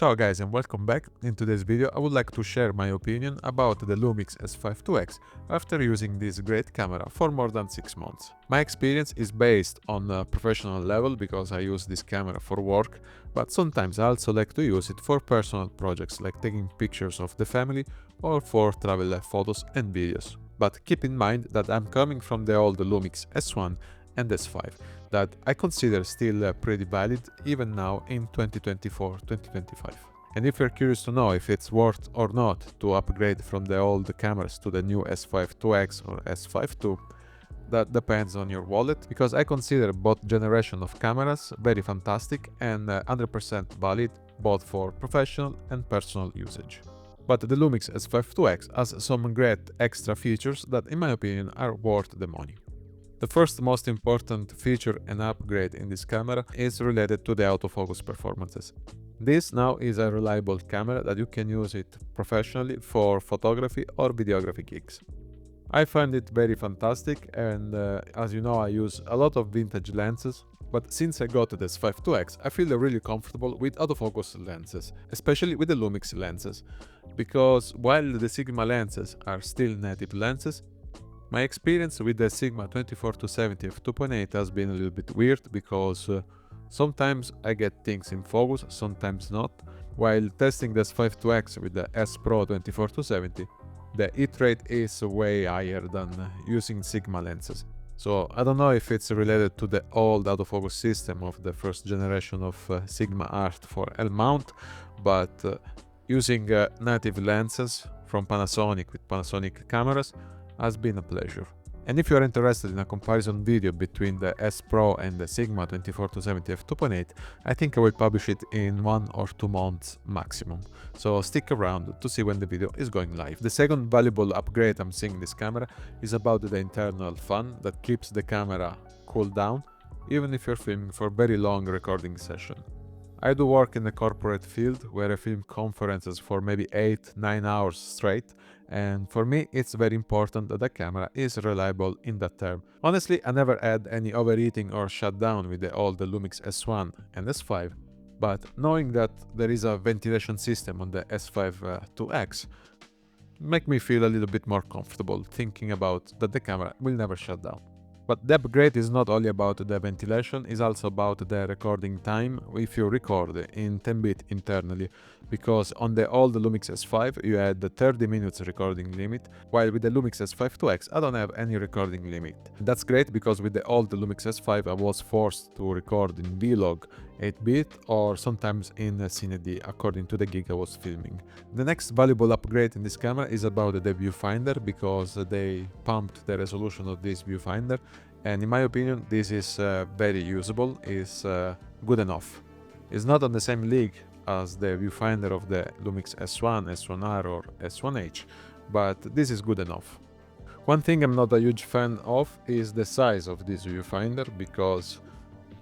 Ciao guys and welcome back. In today's video I would like to share my opinion about the Lumix S5IIx after using this great camera for more than 6 months. My experience is based on a professional level because I use this camera for work, but sometimes I also like to use it for personal projects like taking pictures of the family or for travel photos and videos. But keep in mind that I'm coming from the old Lumix S1 and S5 that I consider still pretty valid even now in 2024-2025. And if you're curious to know if it's worth or not to upgrade from the old cameras to the new S5IIx or S5 II, that depends on your wallet, because I consider both generation of cameras very fantastic and 100% valid both for professional and personal usage. But the Lumix S5IIx has some great extra features that in my opinion are worth the money. The first most important feature and upgrade in this camera is related to the autofocus performances. This now is a reliable camera that you can use it professionally for photography or videography gigs. I find it very fantastic, and as you know, I use a lot of vintage lenses, but since I got the S5IIx I feel really comfortable with autofocus lenses, especially with the Lumix lenses, because while the Sigma lenses are still native lenses, my experience with the Sigma 24-70 f2.8 has been a little bit weird because sometimes I get things in focus, sometimes not. While testing the S5IIx with the S Pro 24-70, the hit rate is way higher than using Sigma lenses. So I don't know if it's related to the old autofocus system of the first generation of Sigma Art for L mount, but using native lenses from Panasonic with Panasonic cameras has been a pleasure. And if you are interested in a comparison video between the S Pro and the Sigma 24-70 f2.8, I think I will publish it in 1 or 2 months maximum. So stick around to see when the video is going live. The second valuable upgrade I'm seeing in this camera is about the internal fan that keeps the camera cooled down, even if you're filming for very long recording session. I do work in the corporate field where I film conferences for maybe 8-9 hours straight, and for me it's very important that the camera is reliable in that term. Honestly, I never had any overheating or shutdown with the old Lumix S1 and S5, but knowing that there is a ventilation system on the S5IIx make me feel a little bit more comfortable thinking about that the camera will never shut down. But the upgrade is not only about the ventilation, it's also about the recording time if you record in 10-bit internally, because on the old Lumix S5 you had the 30 minutes recording limit, while with the Lumix S5IIx I don't have any recording limit. That's great because with the old Lumix S5 I was forced to record in Vlog 8-bit or sometimes in CineD according to the gig I was filming. The next valuable upgrade in this camera is about the viewfinder, because they pumped the resolution of this viewfinder, and in my opinion this is very usable, is good enough. It's not on the same league as the viewfinder of the Lumix S1, S1R or S1H, but this is good enough. One thing I'm not a huge fan of is the size of this viewfinder, because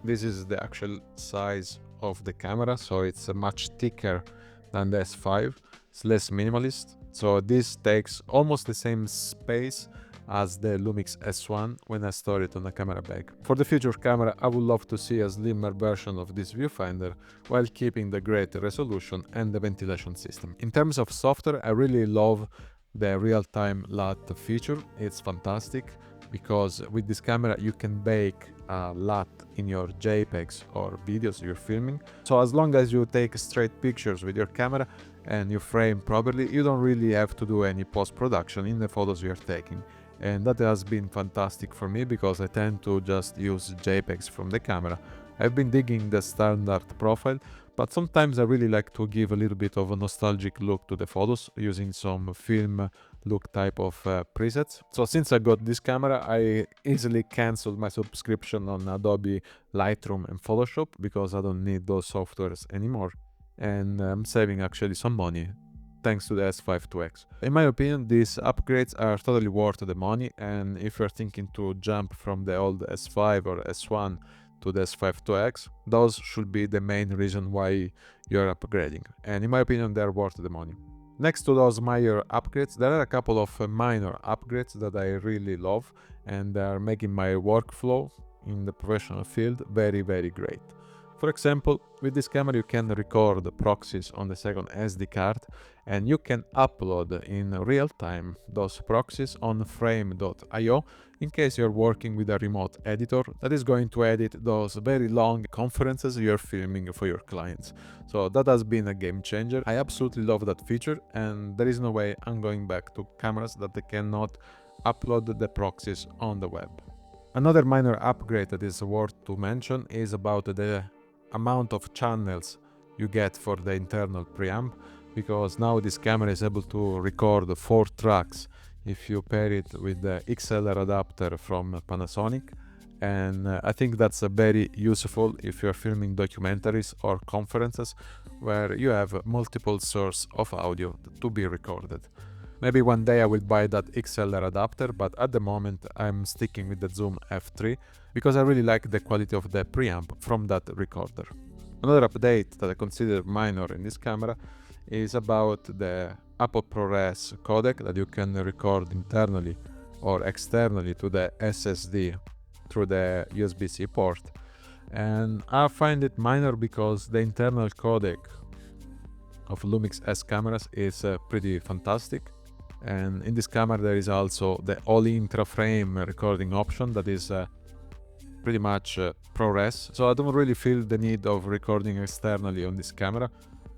this is the actual size of the camera, so it's much thicker than the S5. It's less minimalist, so this takes almost the same space as the Lumix S1 when I store it on a camera bag. For the future camera, I would love to see a slimmer version of this viewfinder while keeping the great resolution and the ventilation system. In terms of software, I really love the real-time LUT feature. It's fantastic because with this camera you can bake a LUT in your JPEGs or videos you're filming. So as long as you take straight pictures with your camera and you frame properly, you don't really have to do any post-production in the photos you're taking. And that has been fantastic for me because I tend to just use JPEGs from the camera. I've been digging the standard profile, but sometimes I really like to give a little bit of a nostalgic look to the photos using some film look type of presets. So since I got this camera, I easily canceled my subscription on Adobe Lightroom and Photoshop because I don't need those softwares anymore, and I'm saving actually some money thanks to the S5IIx. In my opinion, these upgrades are totally worth the money, and if you're thinking to jump from the old S5 or S1 to the S5IIx, those should be the main reason why you're upgrading, and in my opinion they're worth the money. Next to those major upgrades, there are a couple of minor upgrades that I really love, and they are making my workflow in the professional field very, very great. For example, with this camera you can record proxies on the second SD card and you can upload in real time those proxies on frame.io in case you're working with a remote editor that is going to edit those very long conferences you're filming for your clients. So that has been a game changer. I absolutely love that feature, and there is no way I'm going back to cameras that they cannot upload the proxies on the web. Another minor upgrade that is worth to mention is about the amount of channels you get for the internal preamp, because now this camera is able to record 4 tracks if you pair it with the XLR adapter from Panasonic, and I think that's very useful if you're filming documentaries or conferences where you have multiple sources of audio to be recorded. Maybe one day I will buy that XLR adapter, but at the moment I'm sticking with the Zoom F3 because I really like the quality of the preamp from that recorder. Another update that I consider minor in this camera is about the Apple ProRes codec that you can record internally or externally to the SSD through the USB-C port. And I find it minor because the internal codec of Lumix S cameras is pretty fantastic. And in this camera there is also the all intra-frame recording option that is pretty much ProRes. So I don't really feel the need of recording externally on this camera.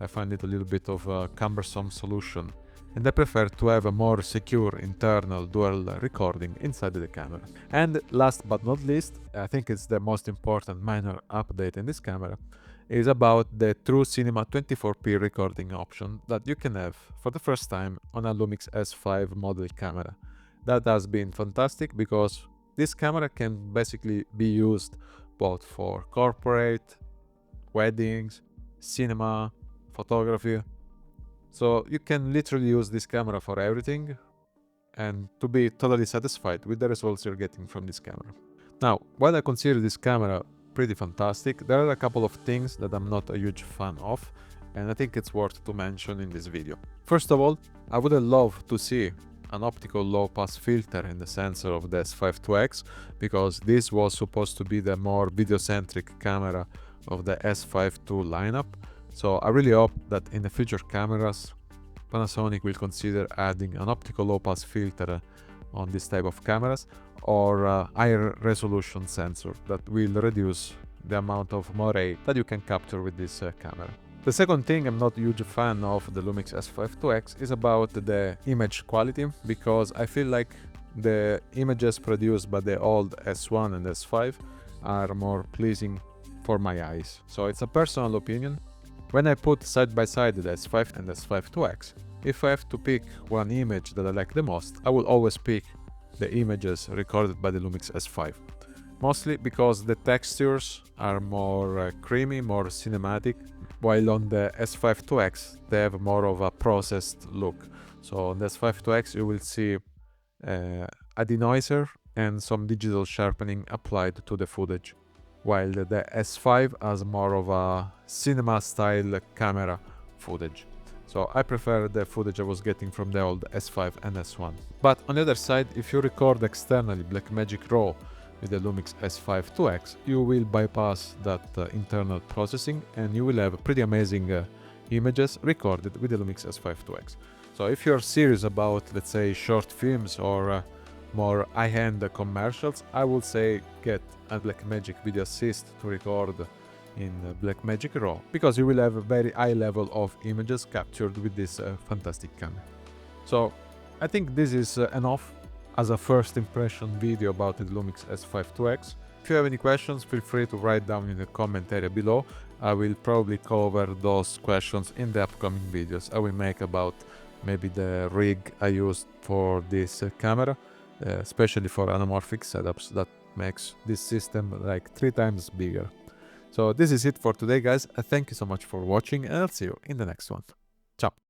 I find it a little bit of a cumbersome solution, and I prefer to have a more secure internal dual recording inside the camera. And last but not least, I think it's the most important minor update in this camera, is about the True Cinema 24p recording option that you can have for the first time on a Lumix S5 model camera. That has been fantastic because this camera can basically be used both for corporate, weddings, cinema, photography. So you can literally use this camera for everything and to be totally satisfied with the results you're getting from this camera. Now, while I consider this camera pretty fantastic, there are a couple of things that I'm not a huge fan of, and I think it's worth to mention in this video. First of all, I would have loved to see an optical low-pass filter in the sensor of the S5IIx, because this was supposed to be the more video-centric camera of the S5 II lineup. So I really hope that in the future cameras, Panasonic will consider adding an optical low-pass filter on this type of cameras, or a higher resolution sensor that will reduce the amount of moire that you can capture with this camera. The second thing I'm not a huge fan of the Lumix S5IIx is about the image quality, because I feel like the images produced by the old S1 and S5 are more pleasing for my eyes. So it's a personal opinion. When I put side by side the S5 and S5IIx, if I have to pick one image that I like the most, I will always pick the images recorded by the Lumix S5. Mostly because the textures are more creamy, more cinematic, while on the S5IIx they have more of a processed look. So on the S5IIx you will see a denoiser and some digital sharpening applied to the footage, while the S5 has more of a cinema style camera footage. So I prefer the footage I was getting from the old S5 and S1. But on the other side, if you record externally Blackmagic RAW with the Lumix S5IIx, you will bypass that internal processing and you will have pretty amazing images recorded with the Lumix S5IIx. So if you're serious about, let's say, short films or more high-end commercials, I would say get a Blackmagic Video Assist to record in Blackmagic RAW, because you will have a very high level of images captured with this fantastic camera. So I think this is enough as a first impression video about the Lumix S5IIx. If you have any questions, feel free to write down in the comment area below. I will probably cover those questions in the upcoming videos I will make about maybe the rig I used for this camera, especially for anamorphic setups that makes this system like 3 times bigger. So this is it for today, guys. Thank you so much for watching, and I'll see you in the next one. Ciao!